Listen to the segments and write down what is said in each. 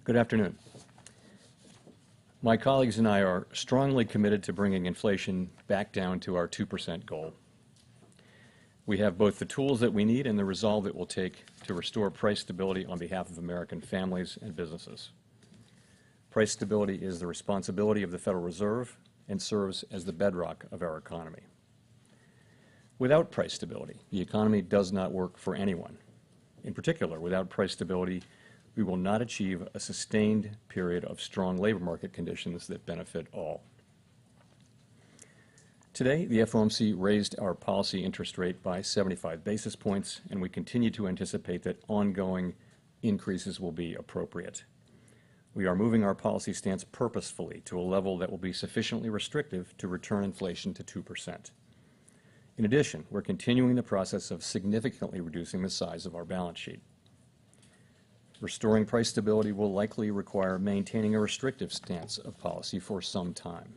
Good afternoon. My colleagues and I are strongly committed to bringing inflation back down to our 2% goal. We have both the tools that we need and the resolve it will take to restore price stability on behalf of American families and businesses. Price stability is the responsibility of the Federal Reserve and serves as the bedrock of our economy. Without price stability, the economy does not work for anyone. In particular, without price stability, we will not achieve a sustained period of strong labor market conditions that benefit all. Today, the FOMC raised our policy interest rate by 75 basis points, and we continue to anticipate that ongoing increases will be appropriate. We are moving our policy stance purposefully to a level that will be sufficiently restrictive to return inflation to 2%. In addition, we're continuing the process of significantly reducing the size of our balance sheet. Restoring price stability will likely require maintaining a restrictive stance of policy for some time.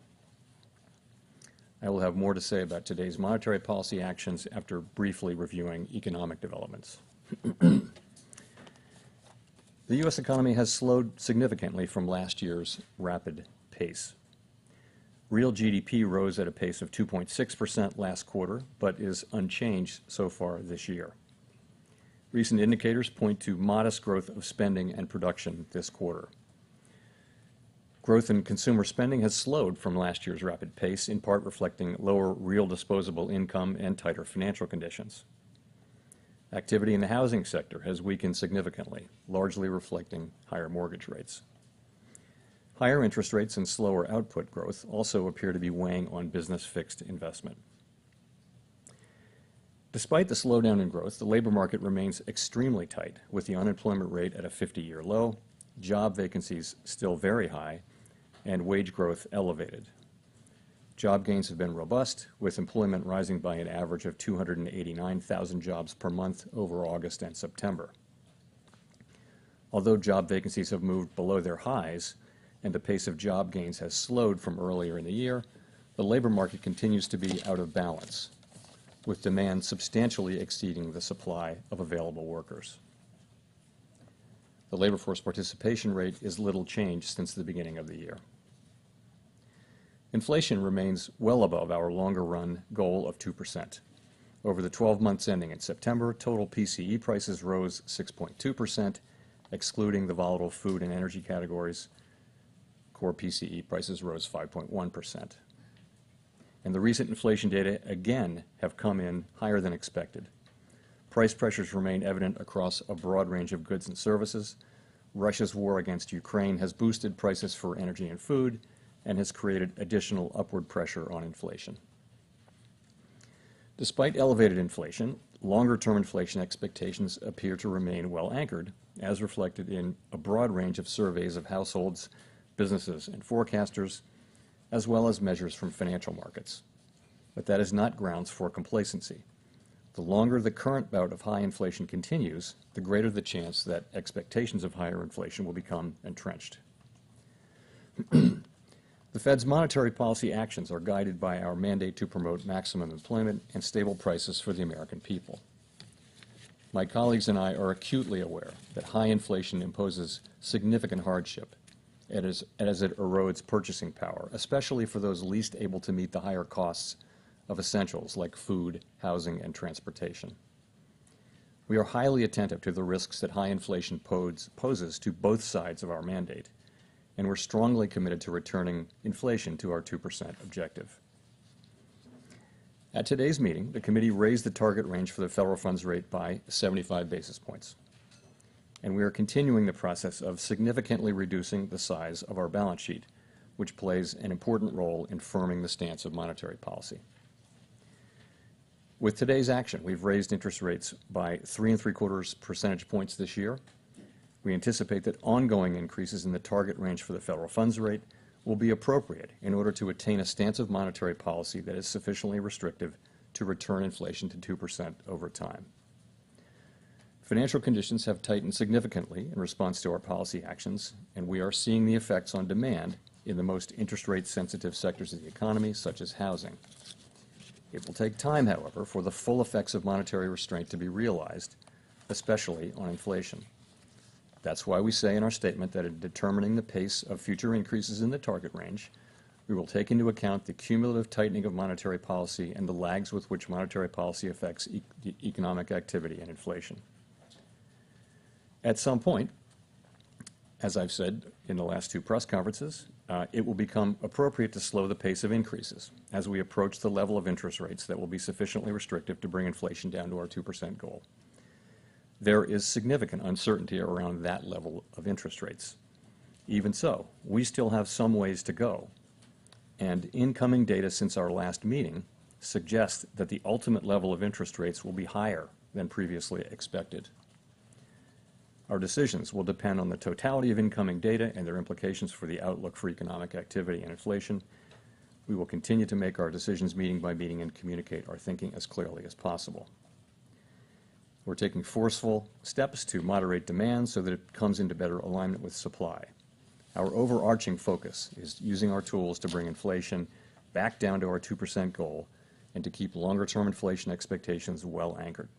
I will have more to say about today's monetary policy actions after briefly reviewing economic developments. The U.S. economy has slowed significantly from last year's rapid pace. Real GDP rose at a pace of 2.6% last quarter, but is unchanged so far this year. Recent indicators point to modest growth of spending and production this quarter. Growth in consumer spending has slowed from last year's rapid pace, in part reflecting lower real disposable income and tighter financial conditions. Activity in the housing sector has weakened significantly, largely reflecting higher mortgage rates. Higher interest rates and slower output growth also appear to be weighing on business fixed investment. Despite the slowdown in growth, the labor market remains extremely tight, with the unemployment rate at a 50-year low, job vacancies still very high, and wage growth elevated. Job gains have been robust, with employment rising by an average of 289,000 jobs per month over August and September. Although job vacancies have moved below their highs and the pace of job gains has slowed from earlier in the year, the labor market continues to be out of balance, with demand substantially exceeding the supply of available workers. The labor force participation rate is little changed since the beginning of the year. Inflation remains well above our longer-run goal of 2%. Over the 12 months ending in September, total PCE prices rose 6.2%, excluding the volatile food and energy categories. Core PCE prices rose 5.1%. And the recent inflation data again have come in higher than expected. Price pressures remain evident across a broad range of goods and services. Russia's war against Ukraine has boosted prices for energy and food and has created additional upward pressure on inflation. Despite elevated inflation, longer-term inflation expectations appear to remain well anchored, as reflected in a broad range of surveys of households, businesses, and forecasters, as well as measures from financial markets. But that is not grounds for complacency. The longer the current bout of high inflation continues, the greater the chance that expectations of higher inflation will become entrenched. The Fed's monetary policy actions are guided by our mandate to promote maximum employment and stable prices for the American people. My colleagues and I are acutely aware that high inflation imposes significant hardship as it erodes purchasing power, especially for those least able to meet the higher costs of essentials like food, housing, and transportation. We are highly attentive to the risks that high inflation poses to both sides of our mandate, and we're strongly committed to returning inflation to our 2% objective. At today's meeting, the committee raised the target range for the federal funds rate by 75 basis points. And we are continuing the process of significantly reducing the size of our balance sheet, which plays an important role in firming the stance of monetary policy. With today's action, we've raised interest rates by 3.75 percentage points this year. We anticipate that ongoing increases in the target range for the federal funds rate will be appropriate in order to attain a stance of monetary policy that is sufficiently restrictive to return inflation to 2% over time. Financial conditions have tightened significantly in response to our policy actions, and we are seeing the effects on demand in the most interest rate sensitive sectors of the economy, such as housing. It will take time, however, for the full effects of monetary restraint to be realized, especially on inflation. That's why we say in our statement that in determining the pace of future increases in the target range, we will take into account the cumulative tightening of monetary policy and the lags with which monetary policy affects economic activity and inflation. At some point, as I've said in the last two press conferences, it will become appropriate to slow the pace of increases as we approach the level of interest rates that will be sufficiently restrictive to bring inflation down to our 2% goal. There is significant uncertainty around that level of interest rates. Even so, we still have some ways to go, and incoming data since our last meeting suggests that the ultimate level of interest rates will be higher than previously expected. Our decisions will depend on the totality of incoming data and their implications for the outlook for economic activity and inflation. We will continue to make our decisions meeting by meeting and communicate our thinking as clearly as possible. We're taking forceful steps to moderate demand so that it comes into better alignment with supply. Our overarching focus is using our tools to bring inflation back down to our 2% goal and to keep longer-term inflation expectations well anchored.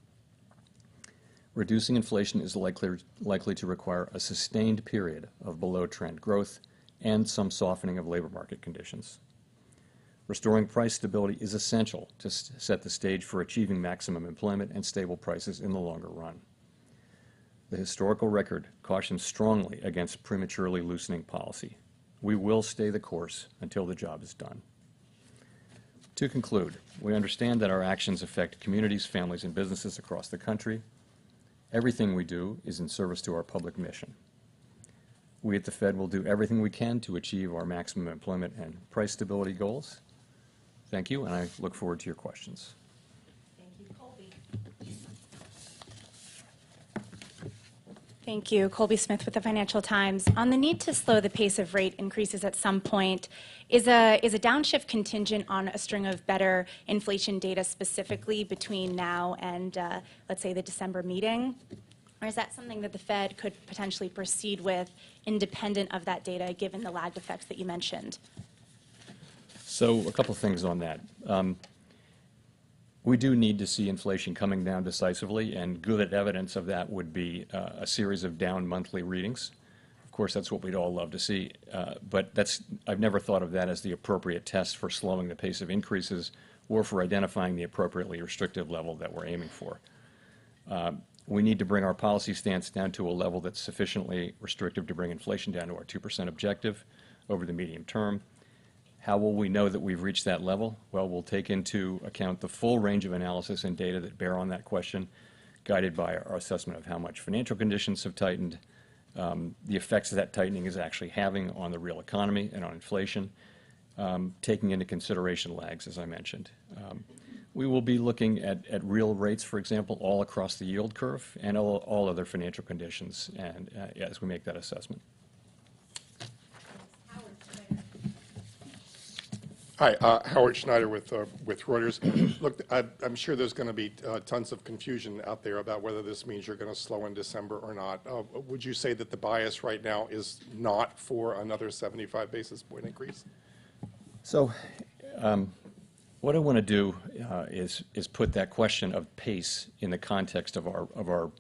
Reducing inflation is likely to require a sustained period of below-trend growth and some softening of labor market conditions. Restoring price stability is essential to set the stage for achieving maximum employment and stable prices in the longer run. The historical record cautions strongly against prematurely loosening policy. We will stay the course until the job is done. To conclude, we understand that our actions affect communities, families, and businesses across the country. Everything we do is in service to our public mission. We at the Fed will do everything we can to achieve our maximum employment and price stability goals. Thank you, and I look forward to your questions. Thank you, Colby. Thank you. Colby Smith with the Financial Times. On the need to slow the pace of rate increases at some point, is a downshift contingent on a string of better inflation data specifically between now and, let's say, the December meeting? Or is that something that the Fed could potentially proceed with independent of that data, given the lagged effects that you mentioned? So a couple things on that. We do need to see inflation coming down decisively, and good evidence of that would be a series of down monthly readings. Of course, that's what we'd all love to see, but I've never thought of that as the appropriate test for slowing the pace of increases or for identifying the appropriately restrictive level that we're aiming for. We need to bring our policy stance down to a level that's sufficiently restrictive to bring inflation down to our 2% objective over the medium term. How will we know that we've reached that level? Well, we'll take into account the full range of analysis and data that bear on that question, guided by our assessment of how much financial conditions have tightened, the effects that tightening is actually having on the real economy and on inflation, taking into consideration lags, as I mentioned. We will be looking at real rates, for example, all across the yield curve and all other financial conditions and as we make that assessment. Hi, Howard Schneider with Reuters. Look, I'm sure there's going to be tons of confusion out there about whether this means you're going to slow in December or not. Would you say that the bias right now is not for another 75 basis point increase? So what I want to do is put that question of pace in the context of our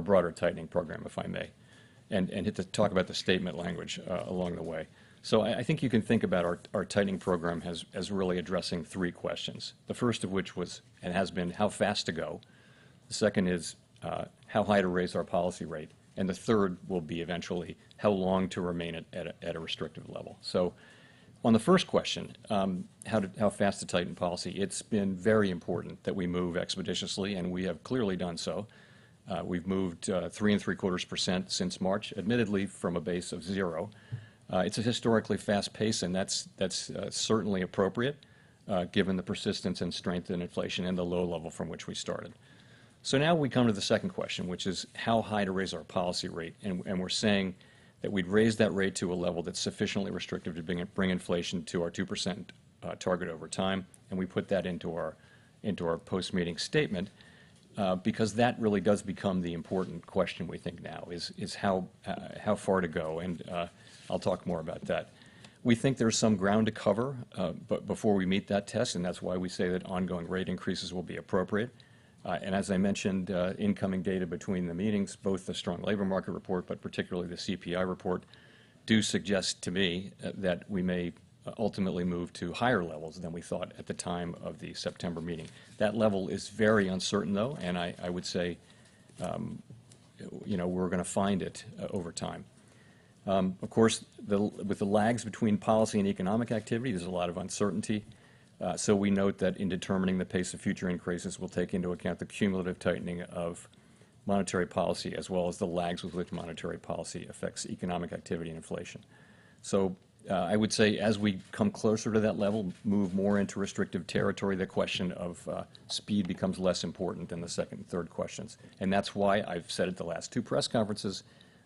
broader tightening program, if I may, and hit to talk about the statement language along the way. So I think you can think about our tightening program as really addressing three questions. The first of which was, and has been, how fast to go. The second is how high to raise our policy rate. And the third will be eventually how long to remain at a restrictive level. So on the first question, how fast to tighten policy, it's been very important that we move expeditiously, and we have clearly done so. We've moved 3.75% since March, admittedly from a base of 0. It's a historically fast pace, and that's certainly appropriate given the persistence and strength in inflation and the low level from which we started. So now we come to the second question, which is how high to raise our policy rate, and we're saying that we'd raise that rate to a level that's sufficiently restrictive to bring inflation to our 2% target over time, and we put that into our post-meeting statement because that really does become the important question we think now is how far to go, and I'll talk more about that. We think there's some ground to cover but before we meet that test, and that's why we say that ongoing rate increases will be appropriate. And as I mentioned, incoming data between the meetings, both the strong labor market report, but particularly the CPI report, do suggest to me that we may ultimately move to higher levels than we thought at the time of the September meeting. That level is very uncertain, though, and I would say, we're going to find it over time. Of course, with the lags between policy and economic activity, there's a lot of uncertainty. So we note that in determining the pace of future increases, we'll take into account the cumulative tightening of monetary policy as well as the lags with which monetary policy affects economic activity and inflation. So I would say as we come closer to that level, move more into restrictive territory, the question of speed becomes less important than the second and third questions. And that's why I've said at the last two press conferences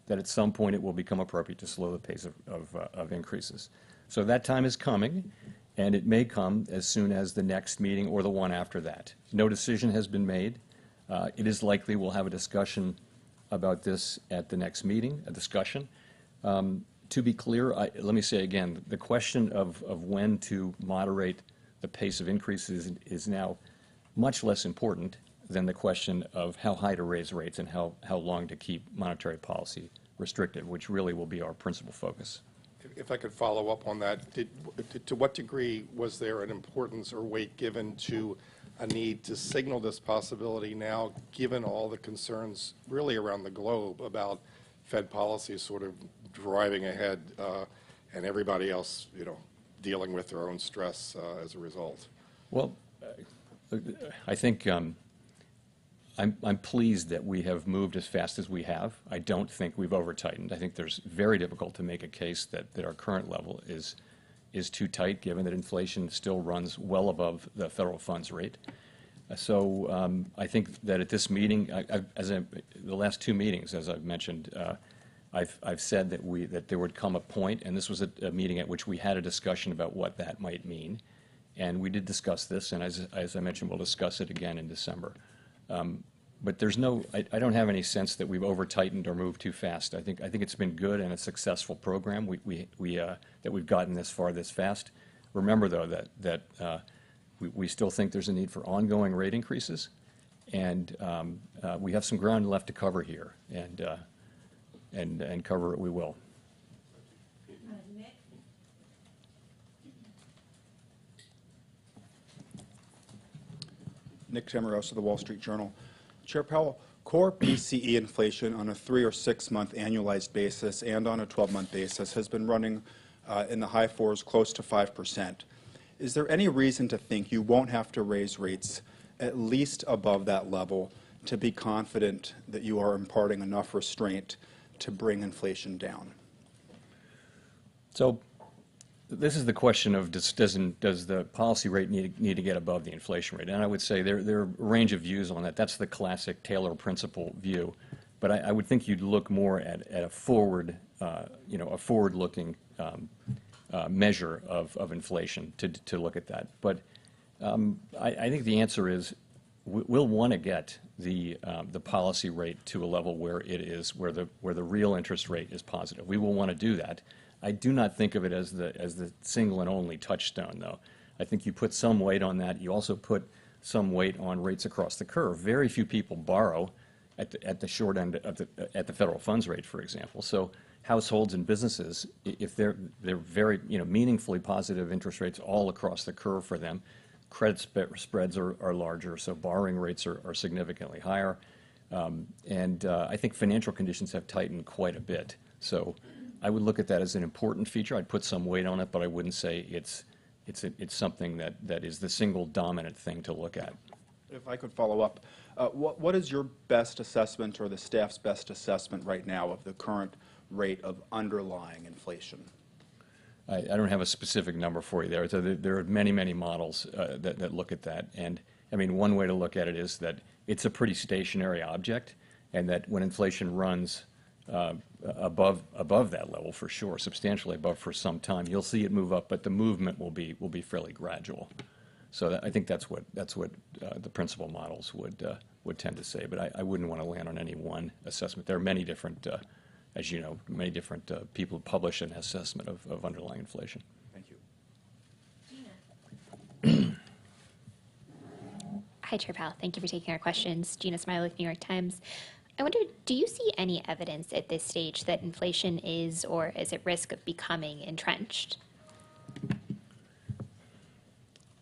that at some point it will become appropriate to slow the pace of increases. So that time is coming, and it may come as soon as the next meeting or the one after that. No decision has been made. It is likely we'll have a discussion about this at the next meeting, a discussion. To be clear, let me say again, the question of when to moderate the pace of increases is now much less important than the question of how high to raise rates and how long to keep monetary policy restrictive, which really will be our principal focus. If I could follow up on that, to what degree was there an importance or weight given to a need to signal this possibility now, given all the concerns really around the globe about Fed policy sort of driving ahead and everybody else, dealing with their own stress as a result? Well, I think I'm pleased that we have moved as fast as we have. I don't think we've over-tightened. I think there's very difficult to make a case that our current level is too tight, given that inflation still runs well above the federal funds rate. So I think that at this meeting, the last two meetings, as I've mentioned, I've said that there would come a point, and this was a meeting at which we had a discussion about what that might mean, and we did discuss this, and as I mentioned, we'll discuss it again in December. But there's I don't have any sense that we've over-tightened or moved too fast. I think it's been good and a successful program. That we've gotten this far this fast. Remember, though, that we still think there's a need for ongoing rate increases, and we have some ground left to cover here, and cover it we will. Nick Tamaros of the Wall Street Journal. Chair Powell, core PCE inflation on a 3 or 6 month annualized basis and on a 12-month basis has been running in the high 4s, close to 5%. Is there any reason to think you won't have to raise rates at least above that level to be confident that you are imparting enough restraint to bring inflation down? So this is the question of does the policy rate need to get above the inflation rate? And I would say there are a range of views on that. That's the classic Taylor principle view. But I would think you'd look more at a forward, a forward-looking measure of inflation to look at that. But I think the answer is we'll want to get the policy rate to a level where it is where the real interest rate is positive. We will want to do that. I do not think of it as the single and only touchstone, though. I think you put some weight on that. You also put some weight on rates across the curve. Very few people borrow at the short end at the federal funds rate, for example. So households and businesses, if they're very meaningfully positive interest rates all across the curve for them, credit spreads are larger, so borrowing rates are significantly higher, and I think financial conditions have tightened quite a bit. So I would look at that as an important feature. I'd put some weight on it, but I wouldn't say it's something that is the single dominant thing to look at. If I could follow up, what is your best assessment or the staff's best assessment right now of the current rate of underlying inflation? I don't have a specific number for you there. So there are many, many models that look at that. And I mean, one way to look at it is that it's a pretty stationary object, and that when inflation runs above that level, for sure, substantially above for some time, you'll see it move up, but the movement will be fairly gradual. So I think that's what the principal models would tend to say. But I wouldn't want to land on any one assessment. There are many different, as you know, many different people who publish an assessment of underlying inflation. Thank you. I Hi, Chair Powell. Thank you for taking our questions. Gina Smiley with New York Times. I wonder, do you see any evidence at this stage that inflation is or is at risk of becoming entrenched?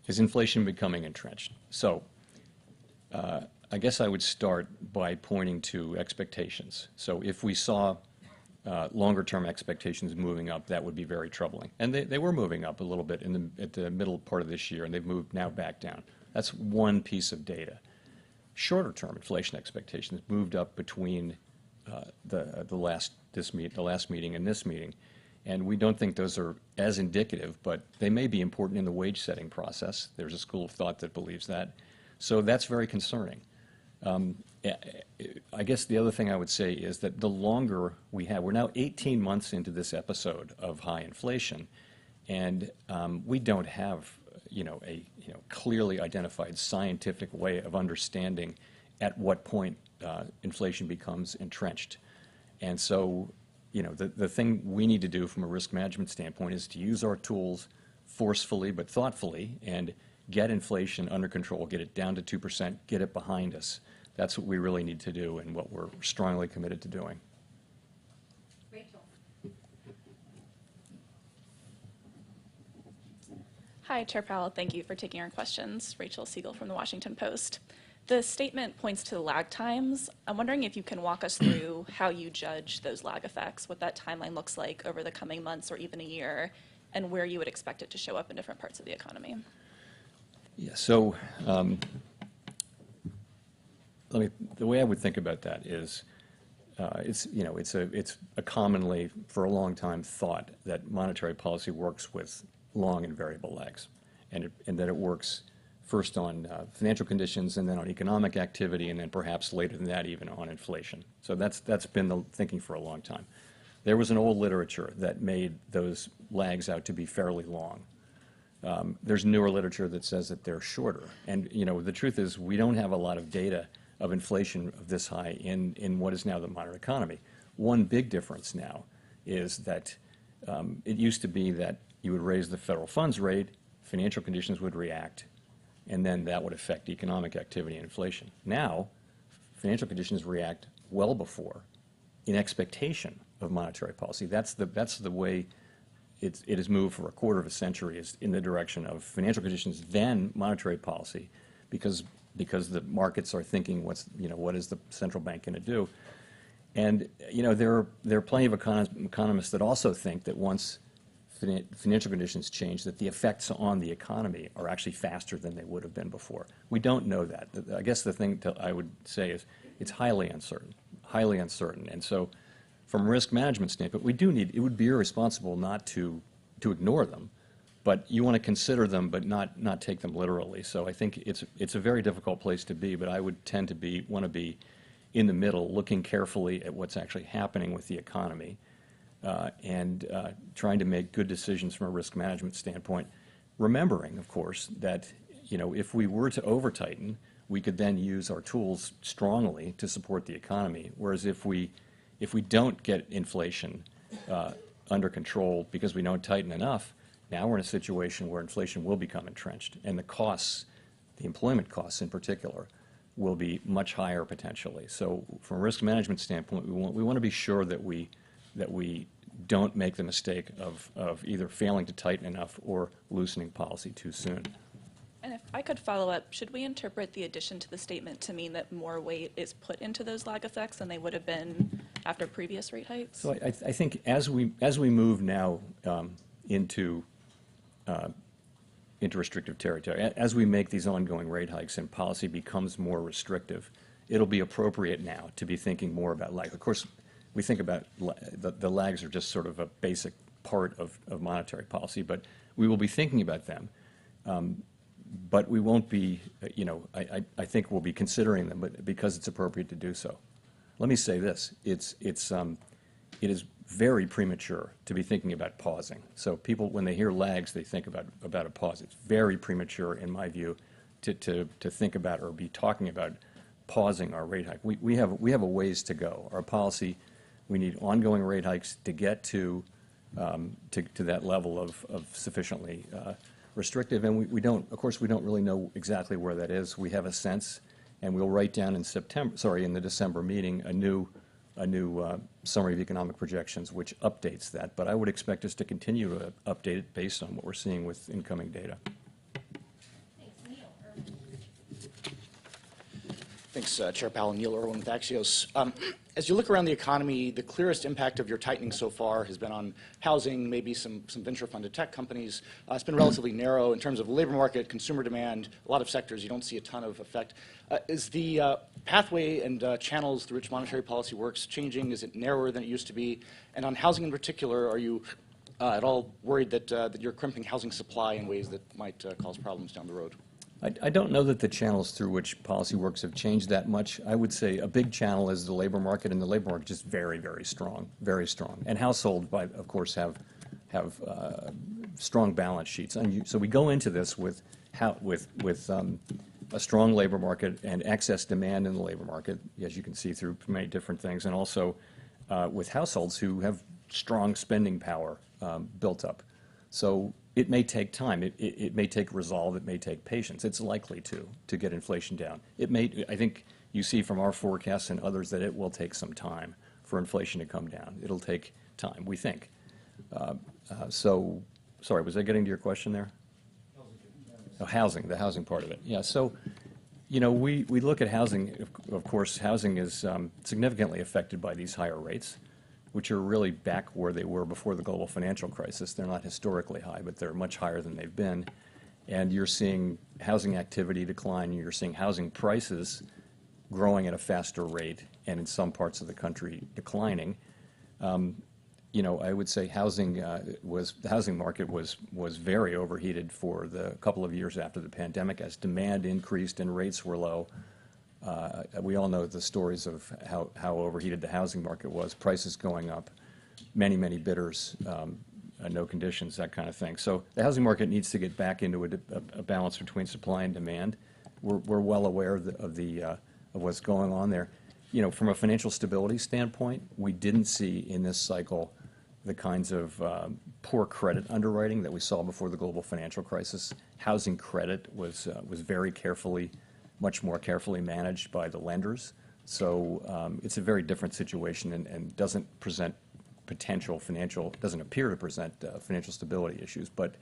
Is inflation becoming entrenched? So I guess I would start by pointing to expectations. So if we saw longer-term expectations moving up, that would be very troubling. And they were moving up a little bit at the middle part of this year, and they've moved now back down. That's one piece of data. Shorter-term inflation expectations moved up between the last meeting and this meeting, and we don't think those are as indicative, but they may be important in the wage-setting process. There's a school of thought that believes that. So that's very concerning. I guess the other thing I would say is that the longer we have, we're now 18 months into this episode of high inflation, and we don't have a clearly identified scientific way of understanding at what point inflation becomes entrenched. And so, the thing we need to do from a risk management standpoint is to use our tools forcefully but thoughtfully and get inflation under control, get it down to 2%, get it behind us. That's what we really need to do and what we're strongly committed to doing. Rachel. Hi, Chair Powell. Thank you for taking our questions. Rachel Siegel from the Washington Post. The statement points to lag times. I'm wondering if you can walk us through how you judge those lag effects, what that timeline looks like over the coming months or even a year, and where you would expect it to show up in different parts of the economy. Yeah, so the way I would think about that is it's a commonly, for a long time, thought that monetary policy works with long and variable lags, and that it works first on financial conditions and then on economic activity and then perhaps later than that even on inflation. So that's been the thinking for a long time. There was an old literature that made those lags out to be fairly long. There's newer literature that says that they're shorter. And the truth is we don't have a lot of data of inflation of this high in what is now the modern economy. One big difference now is that it used to be that you would raise the federal funds rate, financial conditions would react, and then that would affect economic activity and inflation. Now, financial conditions react well before, in expectation of monetary policy. That's the way it has moved for a quarter of a century, is in the direction of financial conditions, then monetary policy, because the markets are thinking what is the central bank going to do. And there are plenty of economists that also think that once financial conditions change, that the effects on the economy are actually faster than they would have been before. We don't know that. I guess the thing I would say is it's highly uncertain. And so from a risk management standpoint, it would be irresponsible not to ignore them, but you want to consider them but not take them literally. So I think it's a very difficult place to be, but I would tend to want to be in the middle, looking carefully at what's actually happening with the economy, and trying to make good decisions from a risk management standpoint, remembering, of course, that if we were to over-tighten, we could then use our tools strongly to support the economy, whereas if we don't get inflation under control because we don't tighten enough, now we're in a situation where inflation will become entrenched, and the costs, the employment costs in particular, will be much higher potentially. So from a risk management standpoint, we want to be sure that we don't make the mistake of either failing to tighten enough or loosening policy too soon. And if I could follow up, should we interpret the addition to the statement to mean that more weight is put into those lag effects than they would have been after previous rate hikes? So I think as we move now into restrictive territory, as we make these ongoing rate hikes and policy becomes more restrictive, it'll be appropriate now to be thinking more about lag. Of course, we think about the lags are just sort of a basic part of monetary policy, but we will be thinking about them. But we won't be, I think we'll be considering them, but because it's appropriate to do so. Let me say this: it is very premature to be thinking about pausing. So people, when they hear lags, they think about a pause. It's very premature, in my view, to think about or be talking about pausing our rate hike. We have a ways to go. Our policy, we need ongoing rate hikes to get to that level of sufficiently restrictive, and we don't, of course, we don't really know exactly where that is. We have a sense, and we'll write down in in the December meeting, a new summary of economic projections, which updates that. But I would expect us to continue to update it based on what we're seeing with incoming data. Thanks, Chair Powell. Neil Irwin with Axios. As you look around the economy, the clearest impact of your tightening so far has been on housing, maybe some venture-funded tech companies. It's been relatively narrow in terms of labor market, consumer demand, a lot of sectors. You don't see a ton of effect. Is the pathway and channels through which monetary policy works changing? Is it narrower than it used to be? And on housing in particular, are you at all worried that you're crimping housing supply in ways that might cause problems down the road? I don't know that the channels through which policy works have changed that much. I would say a big channel is the labor market, and the labor market is just very, very strong, very strong. And households, of course, have strong balance sheets. And so we go into this with a strong labor market and excess demand in the labor market, as you can see through many different things, and also with households who have strong spending power built up. So it may take time. It may take resolve. It may take patience. It's likely to get inflation down. I think you see from our forecasts and others that it will take some time for inflation to come down. It'll take time, we think. Sorry, was I getting to your question there? Oh, housing, the housing part of it. Yeah, so, we look at housing. Of course, housing is significantly affected by these higher rates, which are really back where they were before the global financial crisis. They're not historically high, but they're much higher than they've been. And you're seeing housing activity decline. You're seeing housing prices growing at a faster rate, and in some parts of the country declining. I would say the housing market was very overheated for the couple of years after the pandemic as demand increased and rates were low. We all know the stories of how overheated the housing market was, prices going up, many, many bidders, no conditions, that kind of thing. So the housing market needs to get back into a balance between supply and demand. We're well aware of what's going on there. From a financial stability standpoint, we didn't see in this cycle the kinds of poor credit underwriting that we saw before the global financial crisis. Housing credit was very much more carefully managed by the lenders. So it's a very different situation and doesn't appear to present financial stability issues. But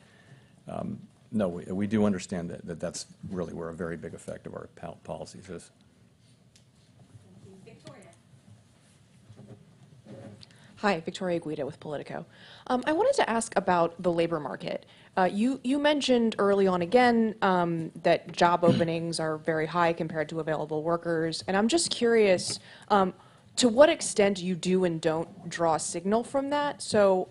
no, we do understand that that's really where a very big effect of our policies is. Hi, Victoria Guida with Politico. I wanted to ask about the labor market. You mentioned early on again that job openings are very high compared to available workers, and I'm just curious to what extent you do and don't draw a signal from that. So,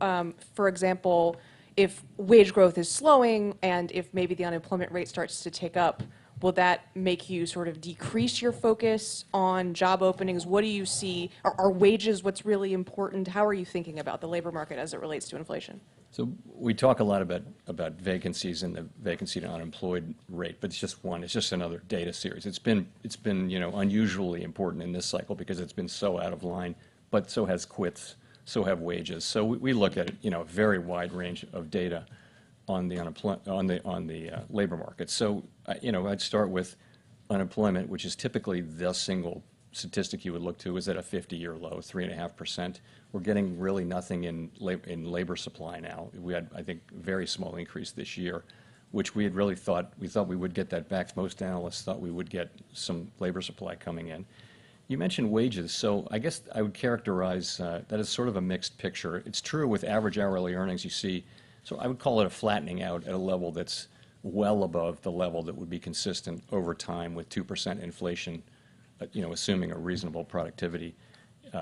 for example, if wage growth is slowing and if maybe the unemployment rate starts to tick up, will that make you sort of decrease your focus on job openings? What do you see? Are wages what's really important? How are you thinking about the labor market as it relates to inflation? So we talk a lot about vacancies and the vacancy to unemployed rate, but it's just one. It's just another data series. It's been unusually important in this cycle because it's been so out of line, but so has quits, so have wages. So we look at a very wide range of data on the labor market. So I'd start with unemployment, which is typically the single statistic you would look to, is at a 50-year low, 3.5%. We're getting really nothing in labor supply now. We had, I think, a very small increase this year, which we had really thought we would get that back. Most analysts thought we would get some labor supply coming in. You mentioned wages, so I guess I would characterize that as sort of a mixed picture. It's true with average hourly earnings you see. So I would call it a flattening out at a level that's well above the level that would be consistent over time with 2% inflation, assuming a reasonable productivity.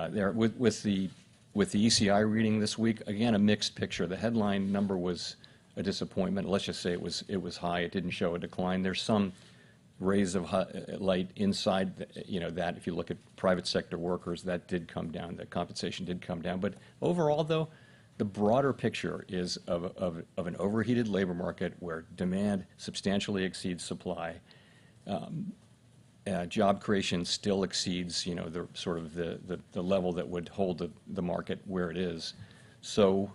There with the ECI reading this week, again a mixed picture. The headline number was a disappointment. Let's just say it was high. It didn't show a decline. There's some rays of light inside that. If you look at private sector workers, that did come down. The compensation did come down. But overall, though, the broader picture is of an overheated labor market where demand substantially exceeds supply. Job creation still exceeds, the sort of the level that would hold the market where it is. So,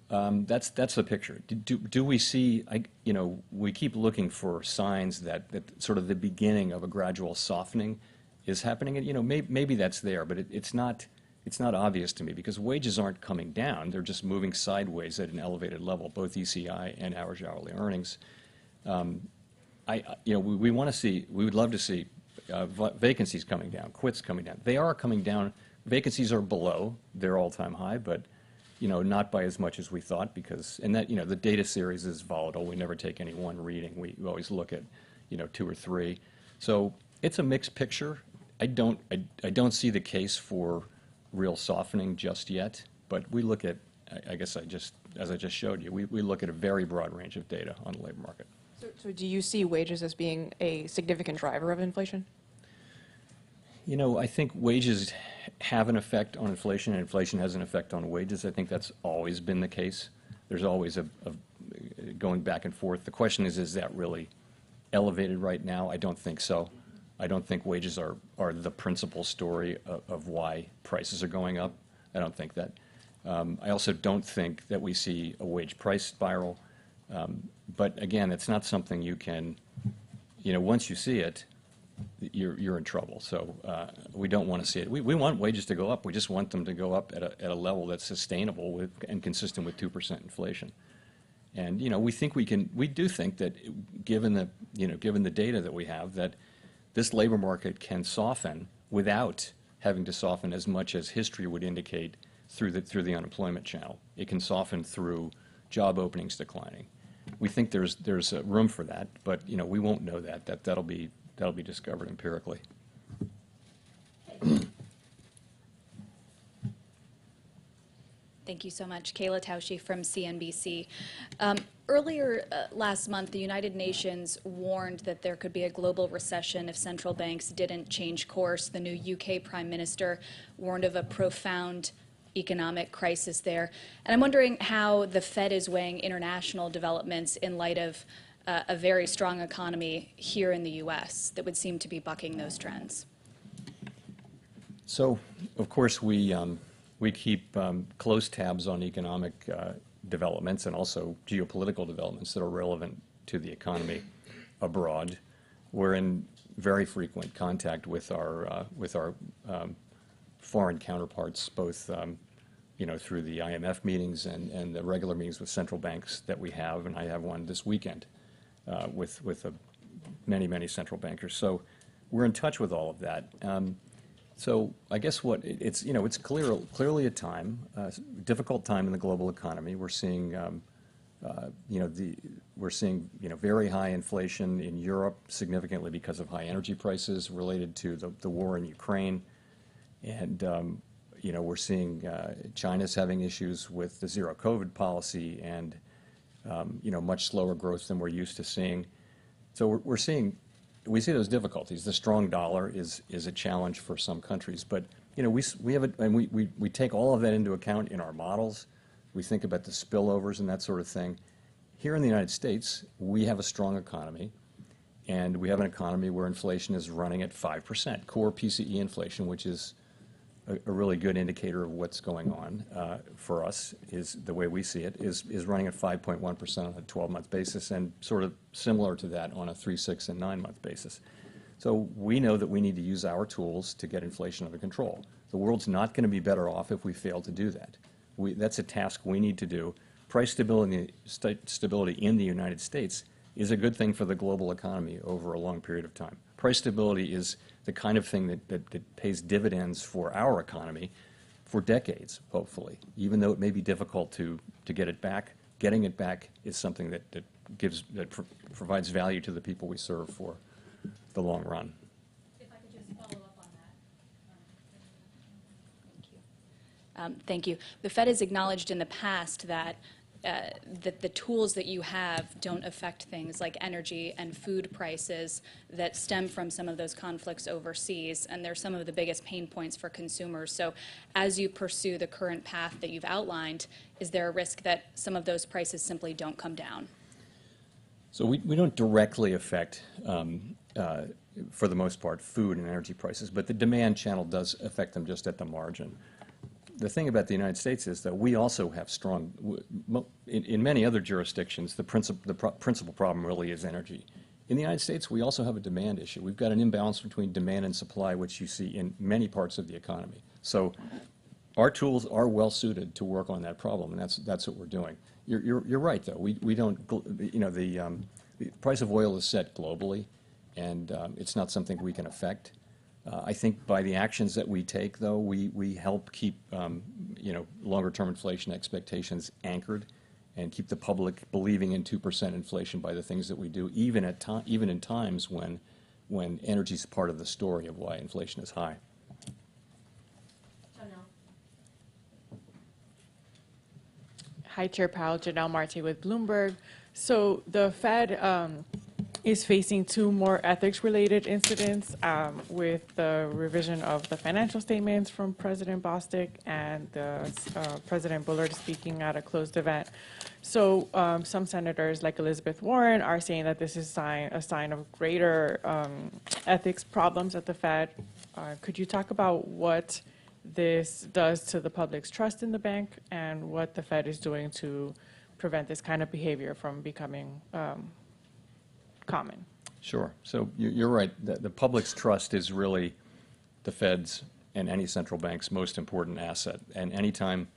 That's the picture. Do we see, we keep looking for signs that sort of the beginning of a gradual softening is happening, and, maybe that's there, but it's not obvious to me because wages aren't coming down. They're just moving sideways at an elevated level, both ECI and average hourly earnings. We want to see, we would love to see vacancies coming down, quits coming down. They are coming down. Vacancies are below their all-time high, but not by as much as we thought because, and that, the data series is volatile. We never take any one reading. We always look at, 2 or 3. So it's a mixed picture. I don't see the case for real softening just yet, but we look at, I guess as I just showed you, we look at a very broad range of data on the labor market. So do you see wages as being a significant driver of inflation? I think wages have an effect on inflation, and inflation has an effect on wages. I think that's always been the case. There's always a going back and forth. The question is that really elevated right now? I don't think so. I don't think wages are the principal story of why prices are going up. I don't think that. I also don't think that we see a wage price spiral. But again, it's not something you can, once you see it, you're in trouble. So we don't want to see it. We want wages to go up. We just want them to go up at a level that's sustainable and consistent with 2% inflation. And we do think that given the data that we have, that this labor market can soften without having to soften as much as history would indicate through the unemployment channel. It can soften through job openings declining. We think there's room for that, but we won't know that. That'll be discovered empirically. Thank you so much. Kayla Tausche from CNBC. Earlier last month, the United Nations warned that there could be a global recession if central banks didn't change course. The new UK Prime Minister warned of a profound economic crisis there. And I'm wondering how the Fed is weighing international developments in light of a very strong economy here in the U.S. that would seem to be bucking those trends. So, of course, we keep close tabs on economic developments and also geopolitical developments that are relevant to the economy abroad. We're in very frequent contact with our foreign counterparts, both through the IMF meetings and the regular meetings with central banks that we have, and I have one this weekend with many central bankers. So we're in touch with all of that. So I guess it's clearly a difficult time in the global economy. We're seeing very high inflation in Europe, significantly because of high energy prices related to the war in Ukraine, and we're seeing China's having issues with the zero COVID policy and much slower growth than we're used to seeing. So we see those difficulties. The strong dollar is a challenge for some countries, but we take all of that into account in our models. We think about the spillovers and that sort of thing. Here in the United States, we have a strong economy, and we have an economy where inflation is running at 5%. Core PCE inflation, which is a really good indicator of what's going on for us, is the way we see it, is running at 5.1% on a 12-month basis and sort of similar to that on a 3, 6, and 9-month basis. So we know that we need to use our tools to get inflation under control. The world's not going to be better off if we fail to do that. That's a task we need to do. Price stability in the United States is a good thing for the global economy over a long period of time. Price stability is the kind of thing that pays dividends for our economy for decades, hopefully. Even though it may be difficult to get it back, getting it back is something that provides value to the people we serve for the long run. If I could just follow up on that. Thank you. The Fed has acknowledged in the past that the tools that you have don't affect things like energy and food prices that stem from some of those conflicts overseas, and they're some of the biggest pain points for consumers. So as you pursue the current path that you've outlined, is there a risk that some of those prices simply don't come down? So we don't directly affect, for the most part, food and energy prices, but the demand channel does affect them just at the margin. the thing about the United States is that we also have strong, in many other jurisdictions, the principal problem really is energy. In the United States, we also have a demand issue. We've got an imbalance between demand and supply, which you see in many parts of the economy. So our tools are well suited to work on that problem, and that's what we're doing. You're right, though. We don't, you know, the price of oil is set globally, and it's not something we can affect. I think by the actions that we take, though, we help keep, you know, longer-term inflation expectations anchored and keep the public believing in 2% inflation by the things that we do, even in times when energy is part of the story of why inflation is high. Hi, Chair Powell. Janelle Marte with Bloomberg. So the Fed is facing two more ethics-related incidents with the revision of the financial statements from President Bostic and President Bullard speaking at a closed event. So some senators, like Elizabeth Warren, are saying that this is a sign of greater ethics problems at the Fed. Could you talk about what this does to the public's trust in the bank and what the Fed is doing to prevent this kind of behavior from becoming common? Sure. So you're right. The public's trust is really the Fed's and any central bank's most important asset. And anytime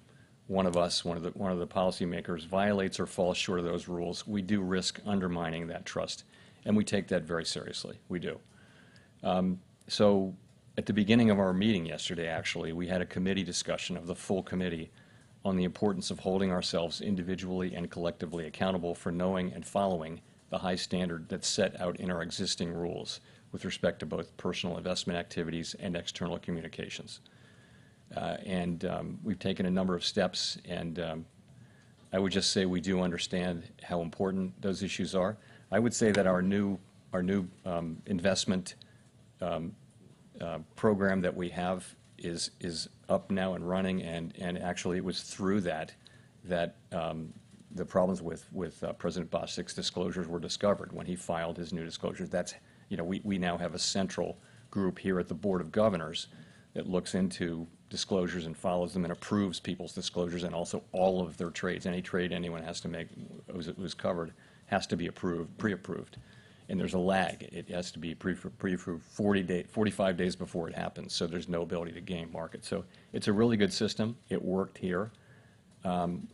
one of us, one of the policymakers, violates or falls short of those rules, we do risk undermining that trust, and we take that very seriously. We do. So at the beginning of our meeting yesterday, actually, we had a committee discussion of the full committee on the importance of holding ourselves individually and collectively accountable for knowing and following the high standard that's set out in our existing rules with respect to both personal investment activities and external communications. We've taken a number of steps, and I would just say we do understand how important those issues are. I would say that our new investment program that we have is up now and running, and actually it was through that the problems with President Bostic's disclosures were discovered when he filed his new disclosures. That's, you know, we now have a central group here at the Board of Governors that looks into disclosures and follows them and approves people's disclosures, and also all of their trades. Any trade anyone has to make who's covered has to be pre-approved. And there's a lag. It has to be pre-approved 45 days before it happens, so there's no ability to game market. So it's a really good system. It worked here. And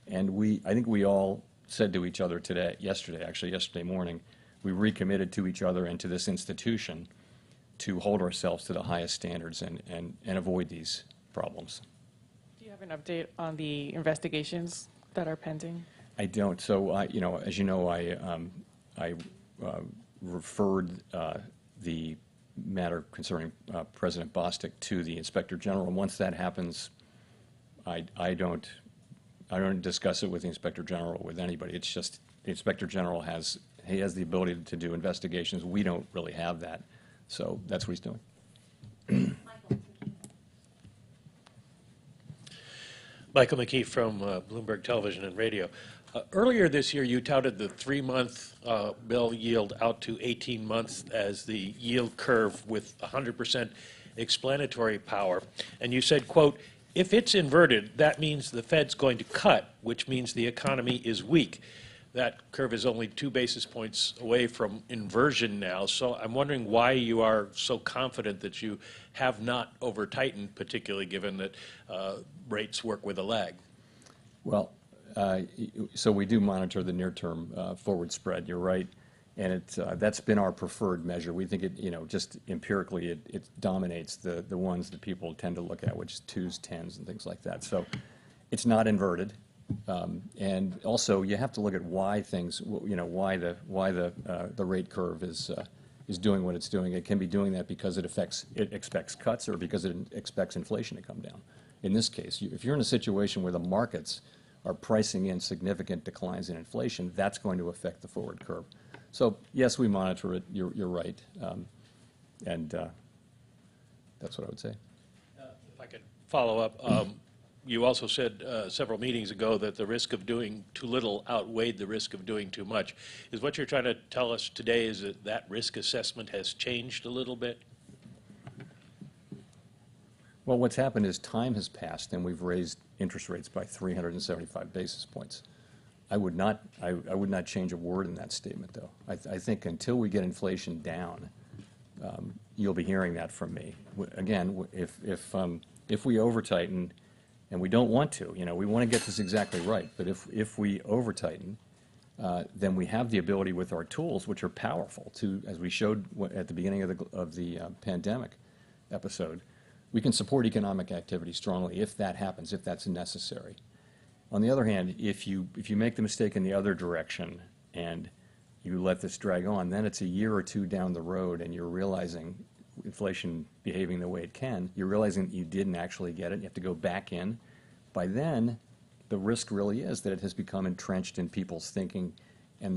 I think we all said to each other yesterday morning, we recommitted to each other and to this institution to hold ourselves to the highest standards and avoid these problems. Do you have an update on the investigations that are pending? I don't. So, you know, as you know, I referred the matter concerning President Bostic to the Inspector General. And once that happens, I don't discuss it with the Inspector General with anybody. It's just the Inspector General has the ability to do investigations. We don't really have that, so that's what he's doing. Michael McKee from Bloomberg Television and Radio. Earlier this year, you touted the 3-month bill yield out to 18 months as the yield curve with 100% explanatory power, and you said, quote, if it's inverted, that means the Fed's going to cut, which means the economy is weak. That curve is only 2 basis points away from inversion now, so I'm wondering why you are so confident that you have not over-tightened, particularly given that rates work with a lag. Well, so we do monitor the near-term forward spread, you're right, and that's been our preferred measure. We think it, you know, just empirically it dominates the ones that people tend to look at, which is 2s, 10s, and things like that. So it's not inverted. And also, you have to look at why things, you know, why the rate curve is doing what it's doing. It can be doing that because it expects cuts or because it expects inflation to come down. In this case, if you're in a situation where the markets are pricing in significant declines in inflation, that's going to affect the forward curve. So yes, we monitor it. You're right, and that's what I would say. If I could follow up. You also said several meetings ago that the risk of doing too little outweighed the risk of doing too much. Is what you're trying to tell us today is that that risk assessment has changed a little bit? Well, what's happened is time has passed and we've raised interest rates by 375 basis points. I would not change a word in that statement, though. I think until we get inflation down, you'll be hearing that from me. Again, if we over-tighten, and we don't want to, we want to get this exactly right, but if we over-tighten, then we have the ability with our tools, which are powerful, to, as we showed at the beginning of the pandemic episode, we can support economic activity strongly if that happens, if that's necessary. On the other hand, if you make the mistake in the other direction and you let this drag on, then it's a year or two down the road and you're realizing inflation behaving the way it can, you're realizing that you didn't actually get it, you have to go back in. By then, the risk really is that it has become entrenched in people's thinking, and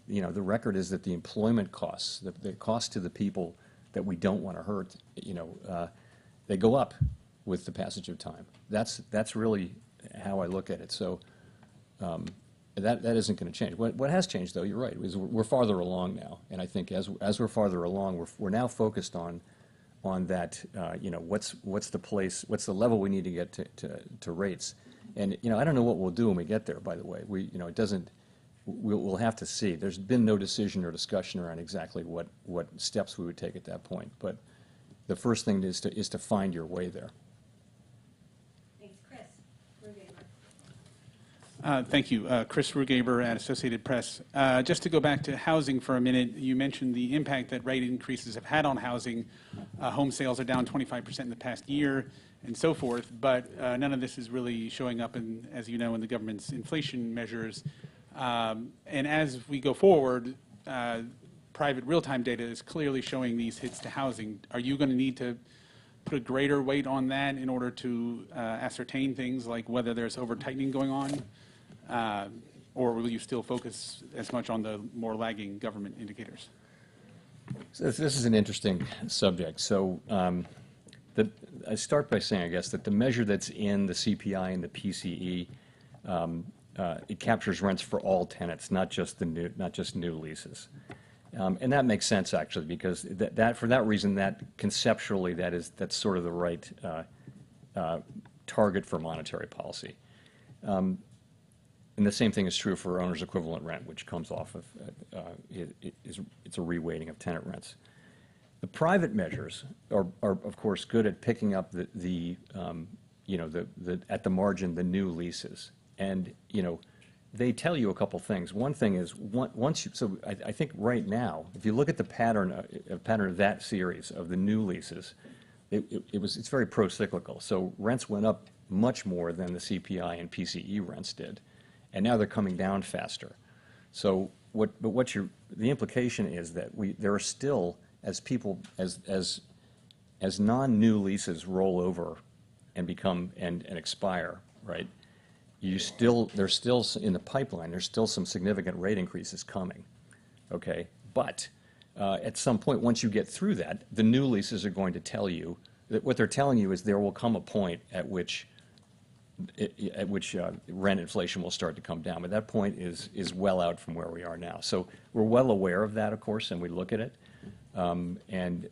the record is that the employment costs, the cost to the people that we don't want to hurt, they go up with the passage of time. That's really how I look at it. So that isn't going to change. What has changed, though, you're right, is we're farther along now, and I think as we're farther along, we're now focused on that. What's the level we need to get to rates. And I don't know what we'll do when we get there. By the way, we'll have to see. There's been no decision or discussion around exactly what steps we would take at that point. But the first thing is to find your way there. Thanks, Chris. Thank you. Chris Rugaber at Associated Press. Just to go back to housing for a minute, you mentioned the impact that rate increases have had on housing. Home sales are down 25% in the past year and so forth, but none of this is really showing up, as you know, in the government's inflation measures. And as we go forward, private real-time data is clearly showing these hits to housing. Are you going to need to put a greater weight on that in order to ascertain things like whether there's over-tightening going on? Or will you still focus as much on the more lagging government indicators? So this is an interesting subject. So I start by saying, I guess, that the measure that's in the CPI and the PCE, it captures rents for all tenants, not just new leases. And that makes sense, actually, because for that reason, that conceptually, that's sort of the right target for monetary policy. And the same thing is true for owner's equivalent rent, which comes off of it's a reweighting of tenant rents. The private measures are of course good at picking up at the margin the new leases, and they tell you a couple things. One thing is I think right now, if you look at the pattern of that series of the new leases, it's very pro-cyclical. So rents went up much more than the CPI and PCE rents did, and now they're coming down faster. So the implication is that there are still, as non-new leases roll over and become and expire, right? There's still in the pipeline. There's still some significant rate increases coming, okay? But at some point, once you get through that, the new leases are going to tell you that what they're telling you is there will come a point at which rent inflation will start to come down. But that point is well out from where we are now. So we're well aware of that, of course, and we look at it. And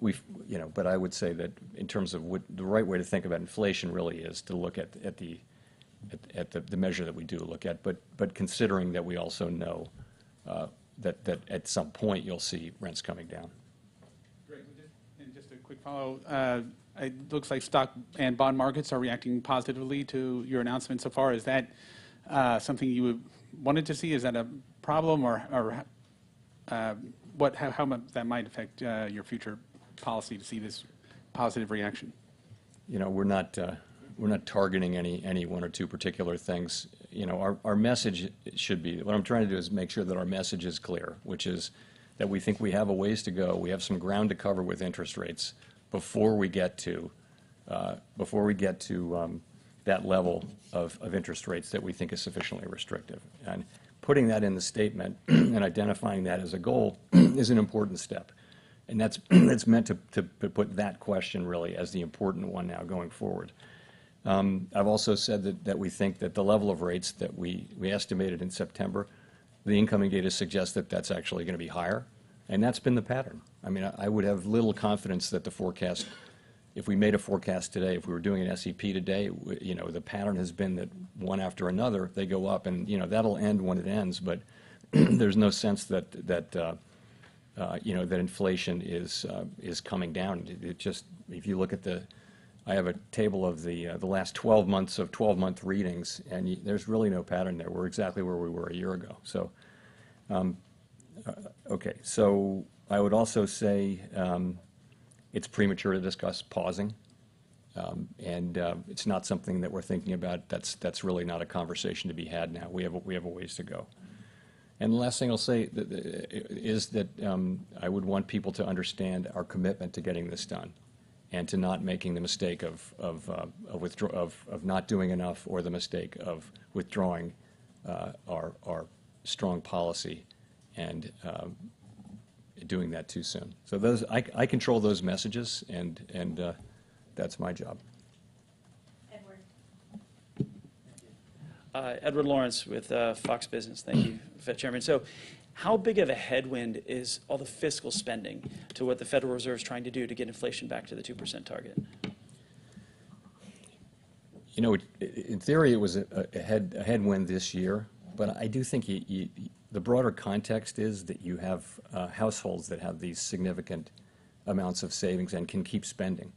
but I would say that in terms of what the right way to think about inflation really is to look at the measure that we do look at, but considering that we also know that at some point you'll see rents coming down. Great. And just a quick follow. It looks like stock and bond markets are reacting positively to your announcement so far. Is that something you wanted to see? Is that a problem, or how that might affect your future policy to see this positive reaction? We're not targeting any one or two particular things. Our message should be, what I'm trying to do is make sure that our message is clear, which is that we think we have a ways to go. We have some ground to cover with interest rates before we get to that level of interest rates that we think is sufficiently restrictive. And putting that in the statement and identifying that as a goal is an important step. And that's meant to put that question really as the important one now going forward. I've also said that we think that the level of rates that we estimated in September, the incoming data suggests that that's actually going to be higher, and that's been the pattern. I mean, I would have little confidence that the forecast if we made a forecast today, if we were doing an SEP today, the pattern has been that one after another, they go up, and, that'll end when it ends, but there's no sense that inflation is coming down. It just, if you look at I have a table of the last 12 months of 12-month readings, and there's really no pattern there. We're exactly where we were a year ago. So, okay, so I would also say it's premature to discuss pausing, and it's not something that we're thinking about. That's really not a conversation to be had now. We have a ways to go. And the last thing I'll say is that I would want people to understand our commitment to getting this done, and to not making the mistake of not doing enough, or the mistake of withdrawing our strong policy and doing that too soon. So I control those messages, and that's my job. Edward Lawrence with Fox Business. Thank you, Fed Chairman. So how big of a headwind is all the fiscal spending to what the Federal Reserve is trying to do to get inflation back to the 2% target? In theory, it was a headwind this year, but I do think the broader context is that you have households that have these significant amounts of savings and can keep spending.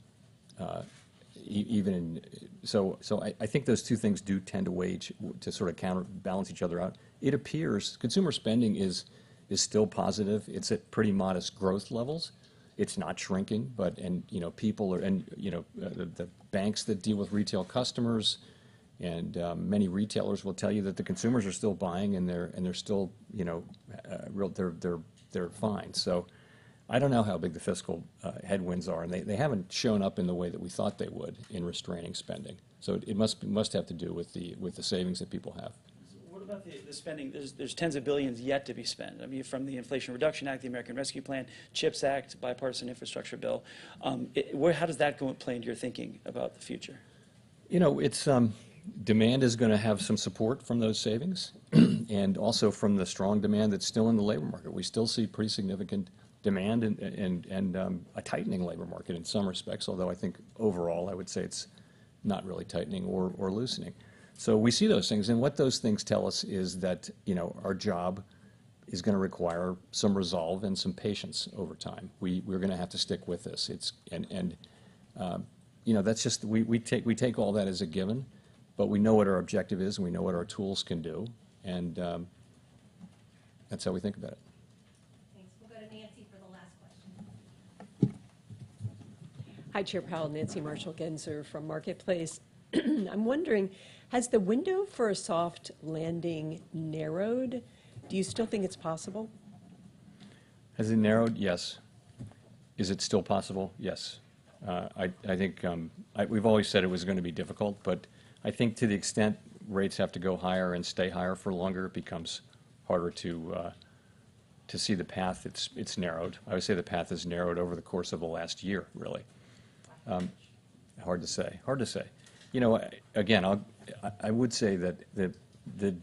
So I think those two things do tend to sort of counterbalance each other out. It appears consumer spending is still positive. It's at pretty modest growth levels. It's not shrinking, but people are, the banks that deal with retail customers and many retailers will tell you that the consumers are still buying, and they're still they're fine. So I don't know how big the fiscal headwinds are, and they haven't shown up in the way that we thought they would in restraining spending. So it must have to do with the savings that people have. What about the spending? There's tens of billions yet to be spent. I mean, from the Inflation Reduction Act, the American Rescue Plan, CHIPS Act, bipartisan infrastructure bill. How does that play into your thinking about the future? It's demand is going to have some support from those savings, and also from the strong demand that's still in the labor market. We still see pretty significant demand and a tightening labor market in some respects, although I think overall I would say it's not really tightening or loosening. So we see those things, and what those things tell us is that our job is going to require some resolve and some patience over time. We're going to have to stick with this. That's just we take all that as a given, but we know what our objective is, and we know what our tools can do, and that's how we think about it. Thanks. We'll go to Nancy for the last question. Hi, Chair Powell. Nancy Marshall-Genzer from Marketplace. I'm wondering, has the window for a soft landing narrowed? Do you still think it's possible? Has it narrowed? Yes. Is it still possible? Yes. I think we've always said it was going to be difficult, but I think to the extent rates have to go higher and stay higher for longer, it becomes harder to see the path. It's narrowed. I would say the path is narrowed over the course of the last year, really. Hard to say. Hard to say. Again, I would say that the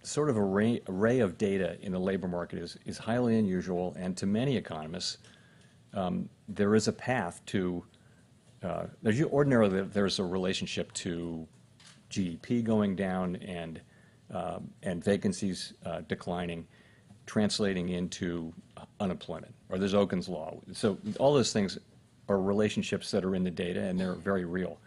sort of array of data in the labor market is highly unusual, and to many economists, there is a path to, ordinarily there's a relationship to GDP going down and vacancies declining, translating into unemployment, or there's Okun's law. So all those things are relationships that are in the data, and they're very real.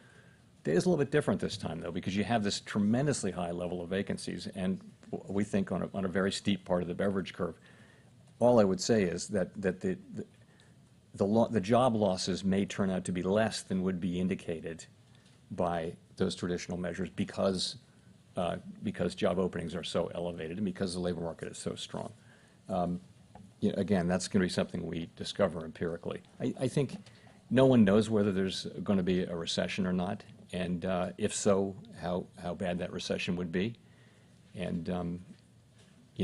Data is a little bit different this time, though, because you have this tremendously high level of vacancies, and we think on a very steep part of the beverage curve. All I would say is that the job losses may turn out to be less than would be indicated by those traditional measures because job openings are so elevated and because the labor market is so strong. Again, that's going to be something we discover empirically. I think no one knows whether there's going to be a recession or not, and if so, how bad that recession would be. And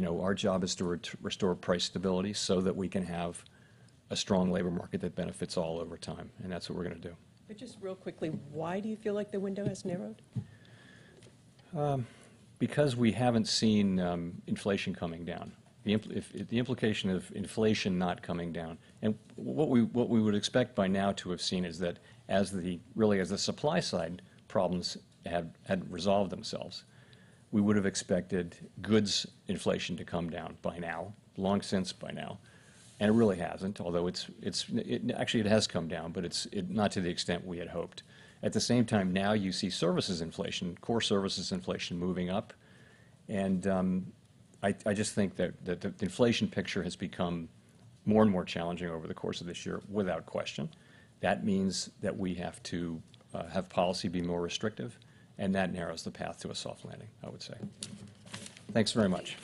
our job is to restore price stability so that we can have a strong labor market that benefits all over time, and that's what we're going to do. But just real quickly, why do you feel like the window has narrowed? Because we haven't seen inflation coming down. The implication of inflation not coming down, and what we would expect by now to have seen is that as the supply side problems had resolved themselves, we would have expected goods inflation to come down by now, long since by now. And it really hasn't, although it has come down, but it's not to the extent we had hoped. At the same time, now you see services inflation, core services inflation moving up. And I just think that the inflation picture has become more and more challenging over the course of this year, without question. That means that we have to have policy be more restrictive, and that narrows the path to a soft landing, I would say. Thanks very much.